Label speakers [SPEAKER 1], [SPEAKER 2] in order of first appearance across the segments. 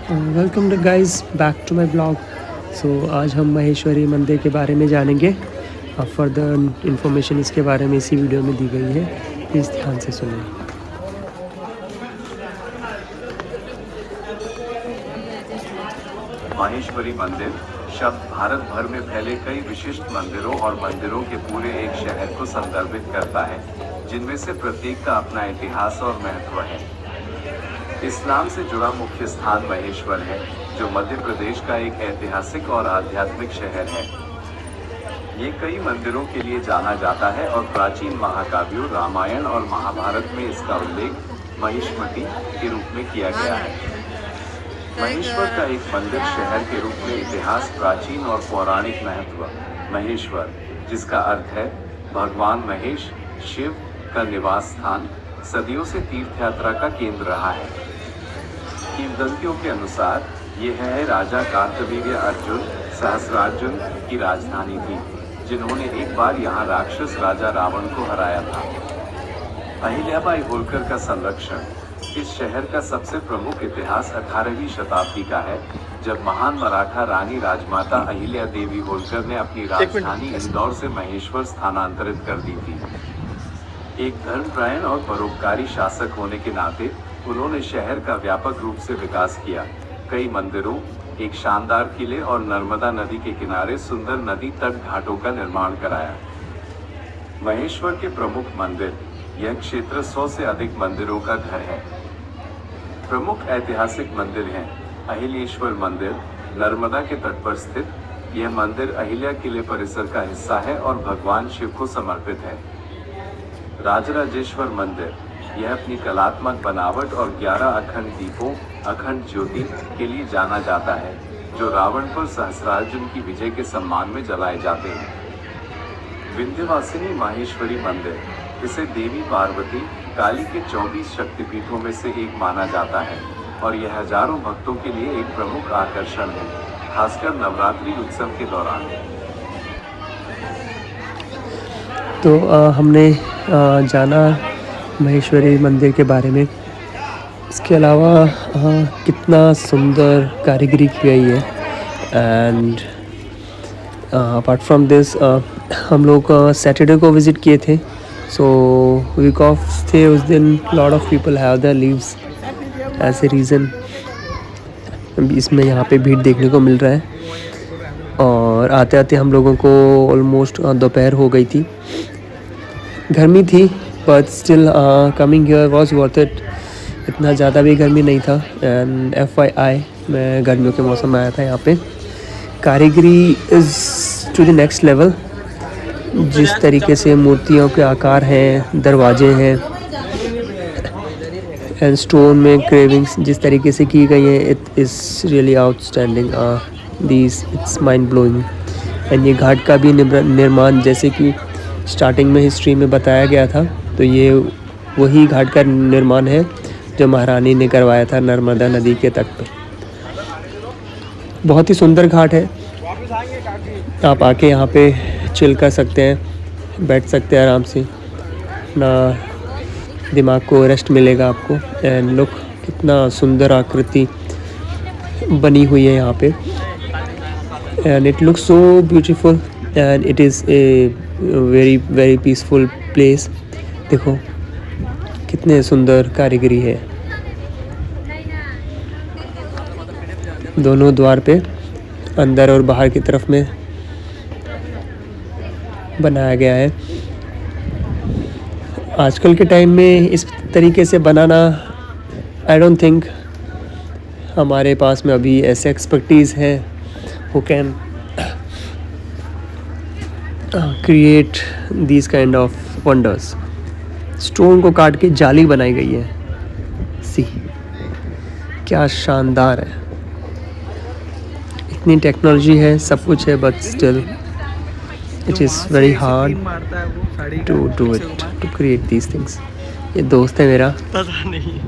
[SPEAKER 1] Welcome guys back to my blog. So आज हम महेश्वरी मंदिर के बारे में जानेंगे। फर्दर इन्फॉर्मेशन इसके बारे में इसी वीडियो में दी गई है, प्लीज़ ध्यान से सुनिए।
[SPEAKER 2] माहेश्वरी मंदिर शब्द भारत भर में फैले कई विशिष्ट मंदिरों और मंदिरों के पूरे एक शहर को संदर्भित करता है, जिनमें से प्रत्येक का अपना इतिहास और महत्व है। इस्लाम से जुड़ा मुख्य स्थान महेश्वर है, जो मध्य प्रदेश का एक ऐतिहासिक और आध्यात्मिक शहर है। ये कई मंदिरों के लिए जाना जाता है और प्राचीन महाकाव्यों रामायण और महाभारत में इसका उल्लेख महिष्मती के रूप में किया गया है। महेश्वर का एक मंदिर शहर के रूप में इतिहास, प्राचीन और पौराणिक महत्व। महेश्वर, जिसका अर्थ है भगवान महेश, शिव का निवास स्थान, सदियों से तीर्थ यात्रा का केंद्र रहा है। किंवदंतियों के अनुसार यह है राजा कार्तवीर्य अर्जुन सहस्रार्जुन की राजधानी थी, जिन्होंने एक बार यहाँ राक्षस राजा रावण को हराया था। अहिल्याबाई होलकर का संरक्षण। इस शहर का सबसे प्रमुख इतिहास 18वीं शताब्दी का है, जब महान मराठा रानी राजमाता अहिल्या देवी होलकर ने अपनी राजधानी इंदौर से महेश्वर स्थानांतरित कर दी थी। एक धर्मपरायण और परोपकारी शासक होने के नाते उन्होंने शहर का व्यापक रूप से विकास किया। कई मंदिरों, एक शानदार किले और नर्मदा नदी के किनारे सुंदर नदी तट घाटों का निर्माण कराया। महेश्वर के प्रमुख मंदिर। यह क्षेत्र 100 से अधिक मंदिरों का घर है। प्रमुख ऐतिहासिक मंदिर हैं अहिलेश्वर मंदिर, नर्मदा के तट पर स्थित। यह मंदिर अहिल्या किले परिसर का हिस्सा है और भगवान शिव को समर्पित है। राजराजेश्वर मंदिर, यह अपनी कलात्मक बनावट और 11 अखंड दीपों, अखंड ज्योति के लिए जाना जाता है, जो रावण पर सहस्रार्जुन की विजय के सम्मान में जलाए जाते हैं। विंध्यवासिनी माहेश्वरी मंदिर, इसे देवी पार्वती काली के 24 शक्तिपीठों में से एक माना जाता है और यह हजारों भक्तों के लिए एक प्रमुख आकर्षण है, खासकर नवरात्रि उत्सव के दौरान।
[SPEAKER 1] तो हमने जाना महेश्वरी मंदिर के बारे में। इसके अलावा कितना सुंदर कारीगरी की गई है। एंड अपार्ट फ्रॉम दिस हम लोग सैटरडे को विज़िट किए थे, सो वीक ऑफ थे उस दिन। Lot of people have their leaves as a reason. इसमें यहाँ पे भीड़ देखने को मिल रहा है और आते आते हम लोगों को ऑलमोस्ट दोपहर हो गई थी। गर्मी थी but still coming here was worth it. इतना ज़्यादा भी गर्मी नहीं था। एंड FYI मैं गर्मियों के मौसम में आया था यहाँ पे। कारीगरी is to the next level. जिस तरीके से मूर्तियों के आकार हैं, दरवाजे हैं एंड स्टोन में क्रेविंग्स जिस तरीके से की गई हैं, it is really outstanding. This it's mind blowing. And ये घाट का भी निर्माण जैसे कि स्टार्टिंग में हिस्ट्री में बताया गया था, तो ये वही घाट का निर्माण है जो महारानी ने करवाया था नर्मदा नदी के तट पर। बहुत ही सुंदर घाट है। आप आके यहाँ पे चिल कर सकते हैं, बैठ सकते हैं आराम से, ना दिमाग को रेस्ट मिलेगा आपको। एंड लुक, कितना सुंदर आकृति बनी हुई है यहाँ पे। And it looks so beautiful and it is a very very peaceful place. देखो कितने सुंदर कारीगरी है। दोनों द्वार पे अंदर और बाहर की तरफ में बनाया गया है। आजकल के टाइम में इस तरीके से बनाना, आई डोंट थिंक हमारे पास में अभी ऐसे एक्सपर्टीज़ है who can create this kind of wonders. Stone को काट के जाली बनाई गई है। सी, क्या शानदार है। इतनी टेक्नोलॉजी है, सब कुछ है, but still it is very hard to do it, to create these things. ये दोस्त है मेरा,
[SPEAKER 3] पता नहीं।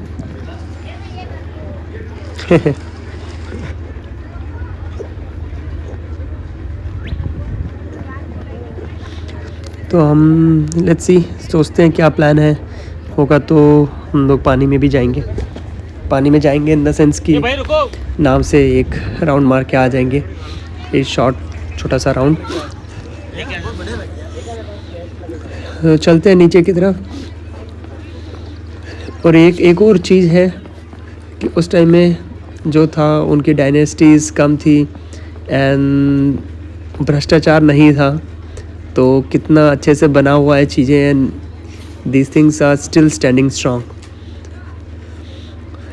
[SPEAKER 1] तो हम लेट्स सी, सोचते हैं क्या प्लान है। होगा तो हम लोग पानी में भी जाएंगे। पानी में जाएंगे इन द सेंस कि नाव से एक राउंड मार के आ जाएंगे, एक शॉर्ट छोटा सा राउंड। चलते हैं नीचे की तरफ। और एक और चीज़ है कि उस टाइम में जो था उनकी डायनेस्टीज़ कम थी एंड भ्रष्टाचार नहीं था, तो कितना अच्छे से बना हुआ है चीज़ें and these things are still standing strong.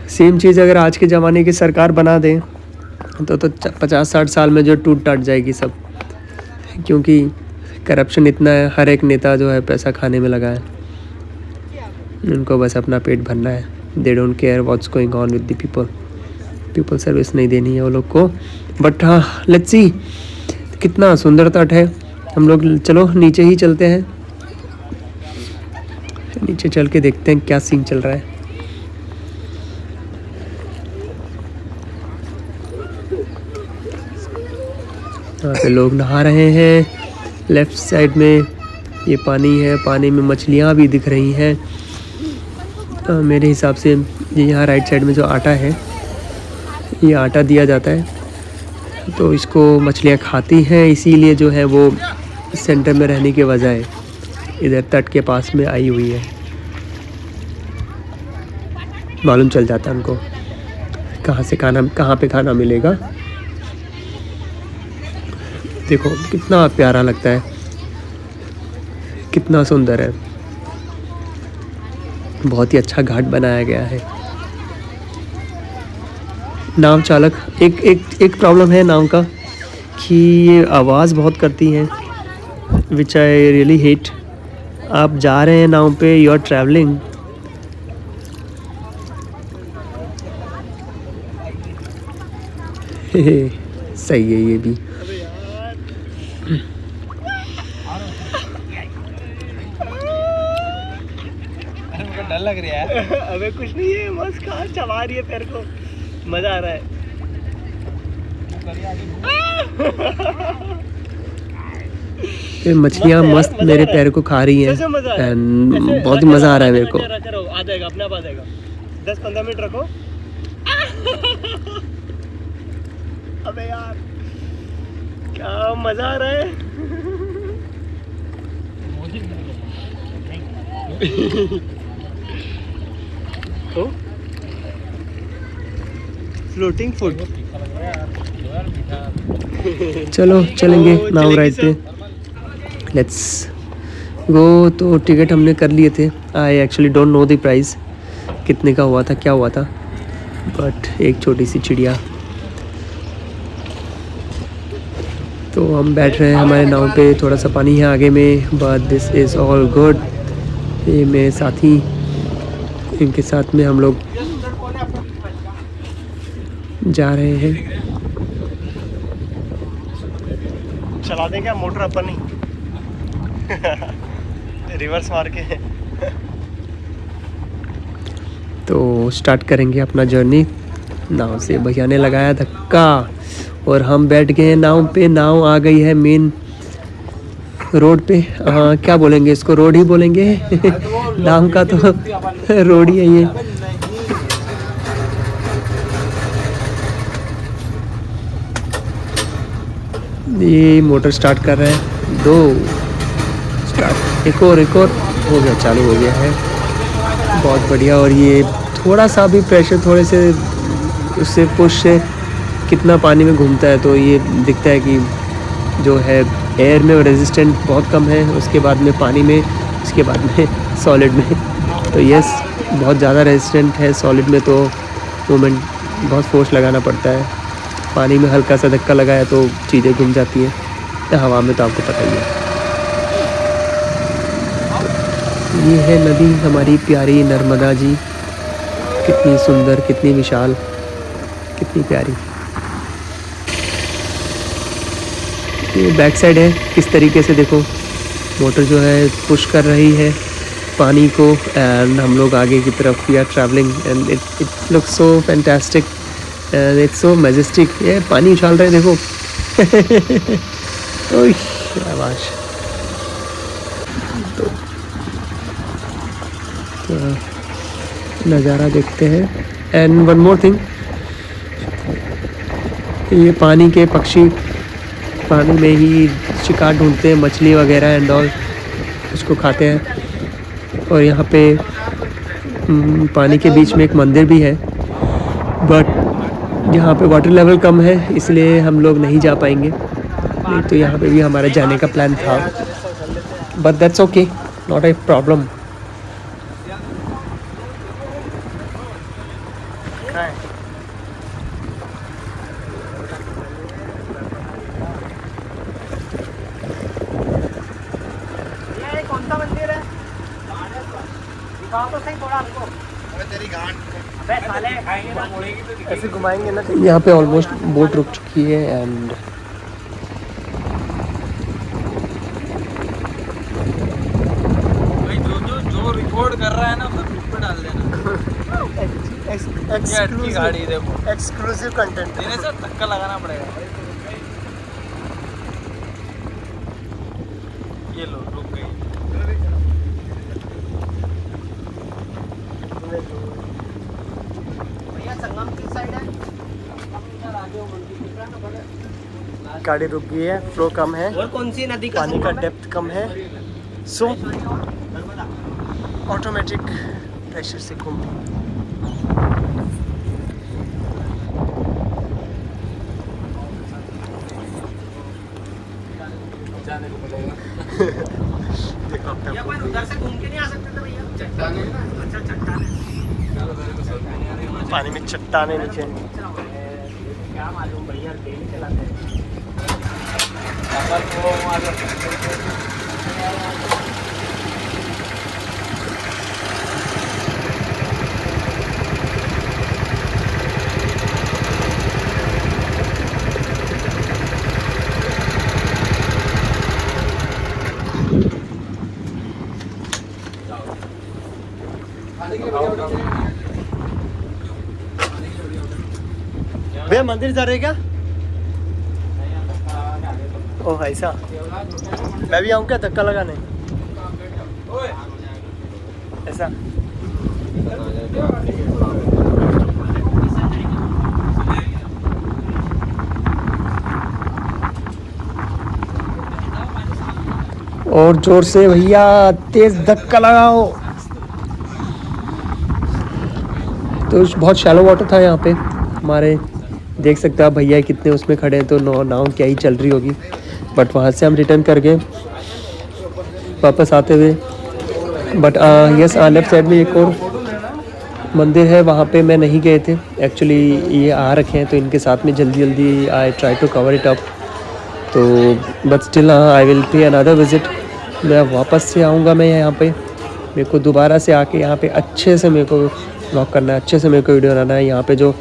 [SPEAKER 1] Same चीज़ अगर आज के ज़माने की सरकार बना दे तो 50-60 साल में जो टूट टाट जाएगी सब, क्योंकि करप्शन इतना है, हर एक नेता जो है पैसा खाने में लगा है, उनको बस अपना पेट भरना है। They don't care what's going on with the people service नहीं देनी है वो लोग को। बट हाँ, लेट्स सी कितना सुंदर तट है। हम लोग चलो नीचे ही चलते हैं, नीचे चल के देखते हैं क्या सीन चल रहा है। यहाँ पे लोग नहा रहे हैं। लेफ्ट साइड में ये पानी है, पानी में मछलियाँ भी दिख रही हैं। मेरे हिसाब से ये यहाँ राइट साइड में जो आटा है, ये आटा दिया जाता है, तो इसको मछलियाँ खाती हैं, इसीलिए जो है वो सेंटर में रहने की वजह इधर तट के पास में आई हुई है। मालूम चल जाता है उनको कहाँ पे खाना मिलेगा। देखो कितना प्यारा लगता है, कितना सुंदर है। बहुत ही अच्छा घाट बनाया गया है। नाव चालक, एक प्रॉब्लम है नाव का कि ये आवाज़ बहुत करती हैं, विच आई रियली हेट। आप जा रहे हैं नाव पे, यू आर ट्रैवलिंग, सही है ये भी।
[SPEAKER 3] डर लग रहा है।
[SPEAKER 1] अबे कुछ नहीं है, मस्त खा चबा रही है पैर को, मज़ा आ रहा है। ये मछलियाँ मस्त मेरे पैर को खा रही हैं एंड बहुत ही मज़ा आ रहा है मेरे को।
[SPEAKER 3] आ जाएगा, अपने आप आ जाएगा। 10-15 मिनट रखो।
[SPEAKER 1] अबे यार क्या मज़ा आ रहा है। Floating food. चलो चलेंगे नाव राइड पे, लेट्स गो। तो टिकट हमने कर लिए थे। I actually don't know the price कितने का हुआ था, क्या हुआ था, बट एक छोटी सी चिड़िया। तो हम बैठ रहे हैं हमारे नाव पे, थोड़ा सा पानी है आगे में, but this is all good. ये मेरे साथी, इनके साथ में हम लोग जा रहे हैं।
[SPEAKER 3] चला दें क्या मोटर अपन ही? रिवर्स मार के।
[SPEAKER 1] तो स्टार्ट करेंगे अपना जर्नी। नाव से भैया ने लगाया धक्का और हम बैठ गए हैं नाव पे। नाव आ गई है मेन रोड पे। हाँ, क्या बोलेंगे इसको, रोड ही बोलेंगे। नाव का तो रोड ही है ये। ये मोटर स्टार्ट कर रहे हैं, 2 स्टार्ट, एक और हो गया, चालू हो गया है। बहुत बढ़िया। और ये थोड़ा सा भी प्रेशर, थोड़े से उससे पुश से कितना पानी में घूमता है, तो ये दिखता है कि जो है एयर में रेजिस्टेंट बहुत कम है, उसके बाद में पानी में, उसके बाद में सॉलिड में। तो यस, बहुत ज़्यादा रेजिस्टेंट है। सॉलिड में तो मूवमेंट बहुत फोर्स लगाना पड़ता है, पानी में हल्का सा धक्का लगाया तो चीज़ें घूम जाती हैं, तो हवा में तो आपको पता ही है। तो ये है नदी हमारी प्यारी नर्मदा जी, कितनी सुंदर, कितनी विशाल, कितनी प्यारी। ये बैक साइड है, किस तरीके से देखो मोटर जो है पुश कर रही है पानी को, एंड हम लोग आगे की तरफ we are travelling and it looks so fantastic and it's so majestic. ये पानी उछाल रहे देखो। ओह शाबाश। तो नज़ारा देखते हैं। एंड वन मोर थिंग, ये पानी के पक्षी पानी में ही शिकार ढूंढते हैं, मछली वगैरह एंड ऑल, उसको खाते हैं। और यहाँ पे पानी के बीच में एक मंदिर भी है, बट यहाँ पे वाटर लेवल कम है इसलिए हम लोग नहीं जा पाएंगे, नहीं तो यहाँ पे भी हमारा जाने का प्लान था, but that's okay, not a problem.
[SPEAKER 3] ऐसे घुमाएंगे ना।
[SPEAKER 1] यहाँ पे ऑलमोस्ट बोट रुक चुकी है एंड
[SPEAKER 4] जो रिकॉर्ड कर रहा है ना सब ग्रुप पे डाल देना। गाड़ी देखो,
[SPEAKER 3] एक्सक्लूसिव कंटेंट।
[SPEAKER 4] इन्हें सब धक्का लगाना पड़ेगा। ये लो रुक गई।
[SPEAKER 3] गाड़ी रुक गई है, फ्लो कम है
[SPEAKER 4] और कौन सी नदी
[SPEAKER 3] पानी का डेप्थ कम है, सो ऑटोमेटिक प्रेशर से घूमती है। देखो अब तक
[SPEAKER 4] उधर से घूम के नहीं आ सकते थे भैया। चट्टाने ना, अच्छा चट्टाने।
[SPEAKER 3] पानी में चट्टाने नीचे।
[SPEAKER 4] क्या मालूम भैया, डेली चलाते हैं।
[SPEAKER 3] भैया मंदिर जा रहे क्या? ओह ऐसा, मैं भी आऊँ क्या धक्का लगाने? ऐसा
[SPEAKER 1] और जोर से भैया, तेज धक्का लगाओ। तो बहुत शैलो वाटर था यहाँ पे हमारे, देख सकते हो आप भैया कितने उसमें खड़े हैं, तो नाव क्या ही चल रही होगी। बट वहाँ से हम रिटर्न कर गए वापस आते हुए। बट यस, लेफ्ट साइड में एक और मंदिर है, वहाँ पे मैं नहीं गए थे एक्चुअली, ये आ रखे हैं तो इनके साथ में जल्दी जल्दी I try to cover it up. तो but still I will pay another visit. मैं वापस से आऊँगा मैं यहाँ पे, मेरे को दोबारा से आके यहाँ पे अच्छे से मेरे को व्लॉग करना है, अच्छे से मेरे को वीडियो बनाना है। यहाँ पे जो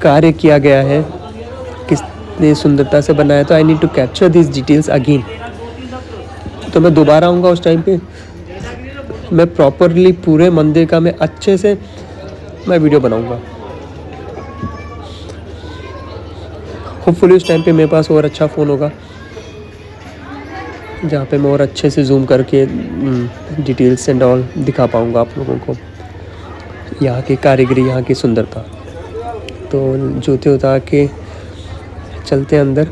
[SPEAKER 1] कार्य किया गया है कितनी सुंदरता से बनाया, तो I need to capture this details again. तो मैं दोबारा आऊँगा, उस टाइम पे मैं प्रॉपरली पूरे मंदिर का मैं अच्छे से मैं वीडियो बनाऊँगा। होपफुली उस टाइम पे मेरे पास और अच्छा फ़ोन होगा जहाँ पे मैं और अच्छे से जूम करके डिटेल्स एंड ऑल दिखा पाऊँगा आप लोगों को, यहाँ की कारीगरी, यहाँ की सुंदरता। तो जूते उतार के चलते हैं अंदर,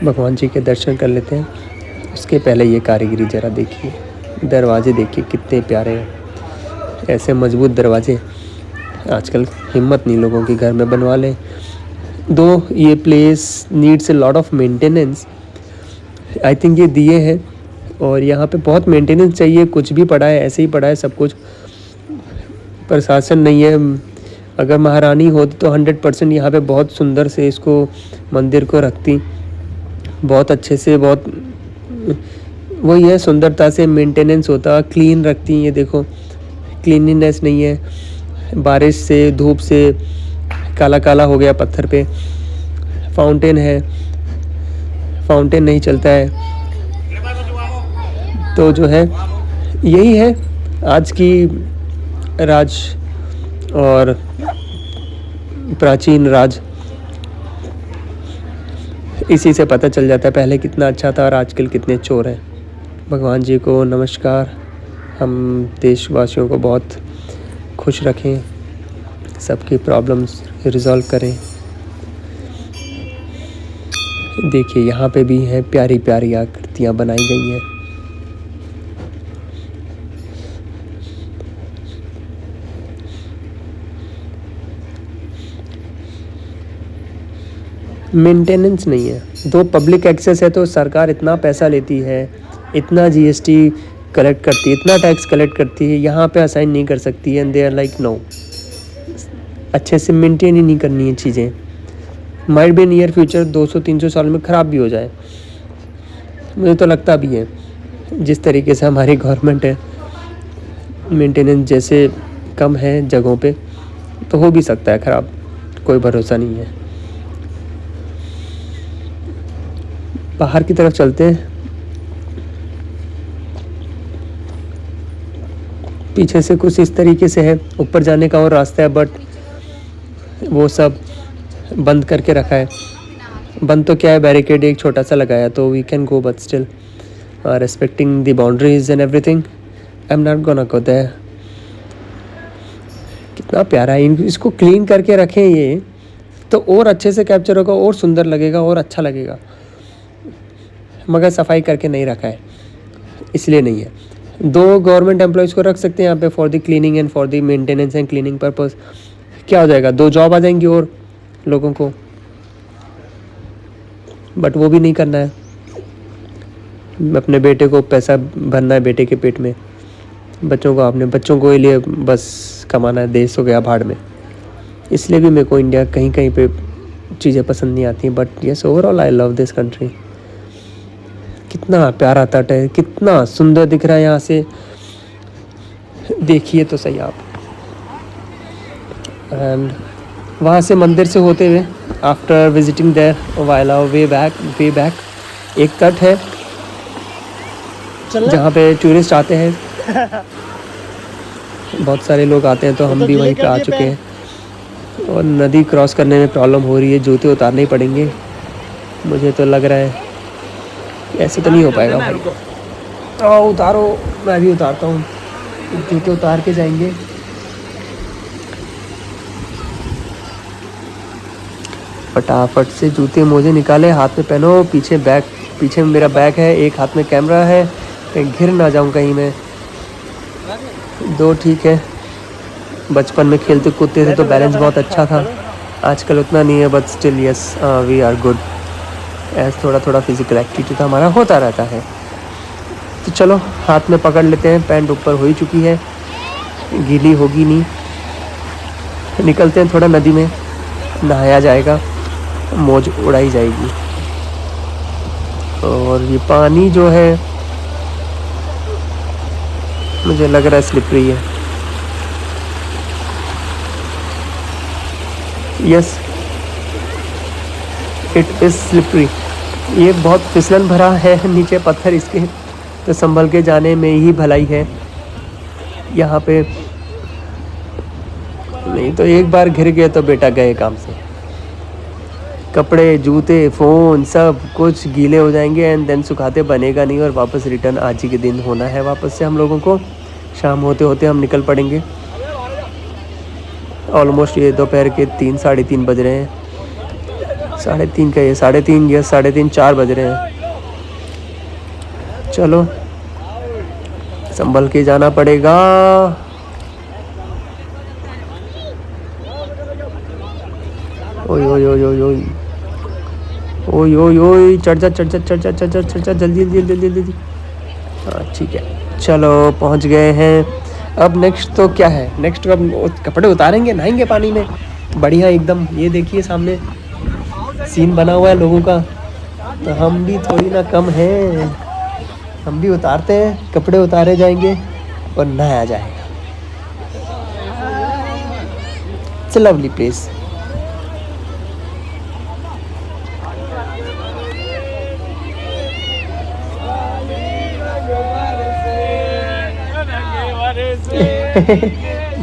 [SPEAKER 1] भगवान जी के दर्शन कर लेते हैं। उसके पहले ये कारीगरी ज़रा देखिए, दरवाजे देखिए कितने प्यारे हैं। ऐसे मजबूत दरवाजे आजकल हिम्मत नहीं लोगों के घर में बनवा लें। दो ये place needs a lot of maintenance, I think ये दिए हैं और यहाँ पे बहुत मेंटेनेंस चाहिए। कुछ भी पड़ा है, ऐसे ही पड़ा है सब कुछ, प्रशासन नहीं है। अगर महारानी होती तो 100% यहाँ पे बहुत सुंदर से इसको मंदिर को रखती, बहुत अच्छे से, बहुत वही है सुंदरता से मेंटेनेंस होता, क्लीन रखती। ये देखो क्लीनिनेस नहीं है, बारिश से धूप से काला काला हो गया पत्थर पे। फाउंटेन है, फाउंटेन नहीं चलता है। तो जो है यही है आज की राज और प्राचीन राज, इसी से पता चल जाता है पहले कितना अच्छा था और आजकल कितने चोर हैं। भगवान जी को नमस्कार, हम देशवासियों को बहुत खुश रखें, सबकी प्रॉब्लम्स रिजॉल्व करें। देखिए यहाँ पे भी हैं प्यारी प्यारी आकृतियाँ बनाई गई हैं। मेंटेनेंस नहीं है। दो पब्लिक एक्सेस है तो सरकार इतना पैसा लेती है, इतना जीएसटी कलेक्ट करती है, इतना टैक्स कलेक्ट करती है, यहाँ पे असाइन नहीं कर सकती है। And they are like no, अच्छे से मेंटेन ही नहीं करनी है चीज़ें। माइट बी नियर फ्यूचर 200-300 साल में ख़राब भी हो जाए, मुझे तो लगता भी है। जिस तरीके से हमारी गवर्नमेंट है, मेंटेनेंस जैसे कम है जगहों पे, तो हो भी सकता है ख़राब, कोई भरोसा नहीं है। बाहर की तरफ चलते हैं। पीछे से कुछ इस तरीके से है, ऊपर जाने का और रास्ता है, बट वो सब बंद करके रखा है। बंद तो क्या है, बैरिकेड एक छोटा सा लगाया तो we can go, but still respecting the boundaries and everything, I am not gonna go there. कितना प्यारा है, इसको क्लीन करके रखें ये तो और अच्छे से कैप्चर होगा, और सुंदर लगेगा और अच्छा लगेगा। मगर सफाई करके नहीं रखा है, इसलिए नहीं है। 2 गवर्नमेंट एम्प्लॉयज़ को रख सकते हैं यहाँ पे for the cleaning and for the maintenance and cleaning purpose. क्या हो जाएगा, 2 जॉब आ जाएंगी और लोगों को, बट वो भी नहीं करना है। अपने बेटे को पैसा भरना है बेटे के पेट में, बच्चों को अपने बच्चों को लिए बस कमाना है, देश हो गया भाड़ में। इसलिए भी मेरे को इंडिया कहीं कहीं पे चीज़ें पसंद नहीं आती, but yes overall I love this country. कितना प्यारा तट है, कितना सुंदर दिख रहा है यहाँ से, देखिए तो सही आप। एंड वहाँ से मंदिर से होते हुए after visiting there while way back एक तट है जहाँ पे टूरिस्ट आते हैं, बहुत सारे लोग आते हैं, तो हम भी वहीं पे आ चुके हैं। और नदी क्रॉस करने में प्रॉब्लम हो रही है, जूते उतारने ही पड़ेंगे मुझे तो लग रहा है, ऐसे तो नहीं हो पाएगा भाई। उतारो, मैं भी उतारता हूँ, जूते उतार के जाएंगे। फटाफट से जूते मोजे निकाले, हाथ में पहनो, पीछे में मेरा बैग है, एक हाथ में कैमरा है, कहीं गिर ना जाऊँ कहीं मैं। 2 ठीक है, बचपन में खेलते कूदते थे तो बैलेंस बहुत अच्छा था, आजकल उतना नहीं है, but still yes we are good. ऐसा थोड़ा थोड़ा फिजिकल एक्टिविटी तो हमारा होता रहता है। तो चलो हाथ में पकड़ लेते हैं, पैंट ऊपर हो ही चुकी है, गीली होगी नहीं। निकलते हैं थोड़ा, नदी में नहाया जाएगा, मौज उड़ाई जाएगी। और ये पानी जो है मुझे लग रहा है स्लिपरी है। Yes it is slippery. ये बहुत फिसलन भरा है, नीचे पत्थर इसके, तो संभल के जाने में ही भलाई है यहाँ पे, नहीं तो एक बार घिर गए तो बेटा गए काम से। कपड़े, जूते, फ़ोन सब कुछ गीले हो जाएंगे एंड देन सुखाते बनेगा नहीं, और वापस रिटर्न आज ही के दिन होना है वापस से हम लोगों को। शाम होते होते हम निकल पड़ेंगे। ऑलमोस्ट ये दोपहर के 3 साढ़े 3 बज रहे हैं, 3:30 का, ये 3:30 या 3:30 4 बज रहे हैं। चलो संभल के जाना पड़ेगा। ओय ओय ओय ओय ओय ओय ओय ओय, चढ़ जा जल्दी जल्दी। हाँ ठीक है, चलो पहुंच गए हैं। अब नेक्स्ट तो क्या है, नेक्स्ट अब कपड़े उतारेंगे, नहाएंगे पानी में बढ़िया एकदम। ये देखिए सामने सीन बना हुआ है लोगों का, तो हम भी थोड़ी ना कम हैं, हम भी उतारते हैं, कपड़े उतारे जाएंगे और नहाया जाएगा। It's a lovely place.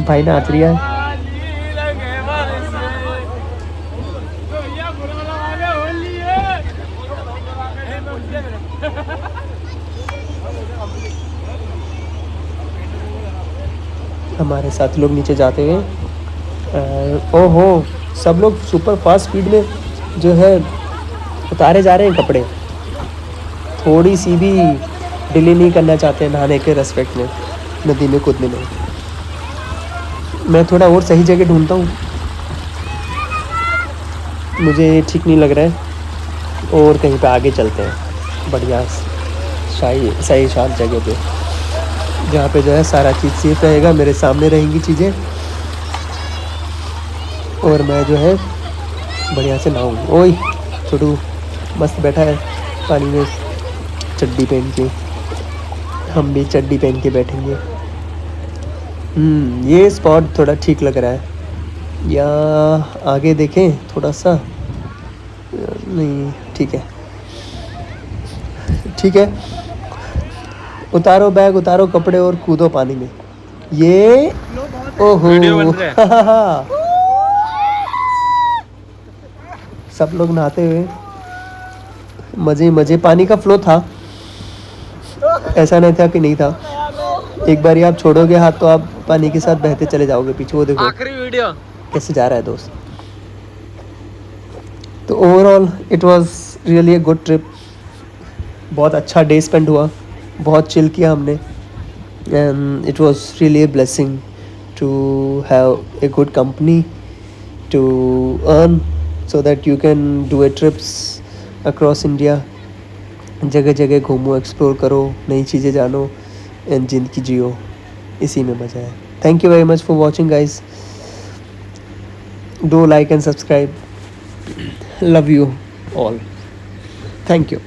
[SPEAKER 1] भाई नाच रही है। हमारे साथ लोग नीचे जाते हुए ओहो, सब लोग सुपर फास्ट स्पीड में जो है उतारे जा रहे हैं कपड़े, थोड़ी सी भी डिले नहीं करना चाहते हैं नहाने के रेस्पेक्ट में, नदी में कूदने में। मैं थोड़ा और सही जगह ढूंढता हूँ, मुझे ठीक नहीं लग रहा है, और कहीं पे आगे चलते हैं बढ़िया सही शांत जगह पे, जहाँ पे जो है सारा चीज़ सेफ रहेगा, मेरे सामने रहेंगी चीज़ें और मैं जो है बढ़िया से नहाऊँ। ओए छोटू मस्त बैठा है पानी में चड्डी पहन के, हम भी चड्डी पहन के बैठेंगे। ये स्पॉट थोड़ा ठीक लग रहा है, या आगे देखें थोड़ा सा, नहीं ठीक है ठीक है। उतारो बैग, उतारो कपड़े और कूदो पानी में। ये ओहो सब लोग नहाते हुए, मज़े मज़े, पानी का फ्लो था, ऐसा नहीं था कि नहीं था। एक बार आप छोड़ोगे हाथ तो आप पानी के साथ बहते चले जाओगे पीछे। वो देखो
[SPEAKER 3] आखिरी वीडियो
[SPEAKER 1] कैसे जा रहा है दोस्त। तो overall it was really a good trip, बहुत अच्छा डे स्पेंड हुआ, बहुत चिल किया हमने, and it was really a blessing to have a good company to earn so that you can do a trips across India, जगह जगह घूमो, explore करो, नई चीज़ें जानो एंड ज़िंदगी जियो, इसी में मज़ा है। Thank you very much for watching guys, do like and subscribe, love you all, thank you.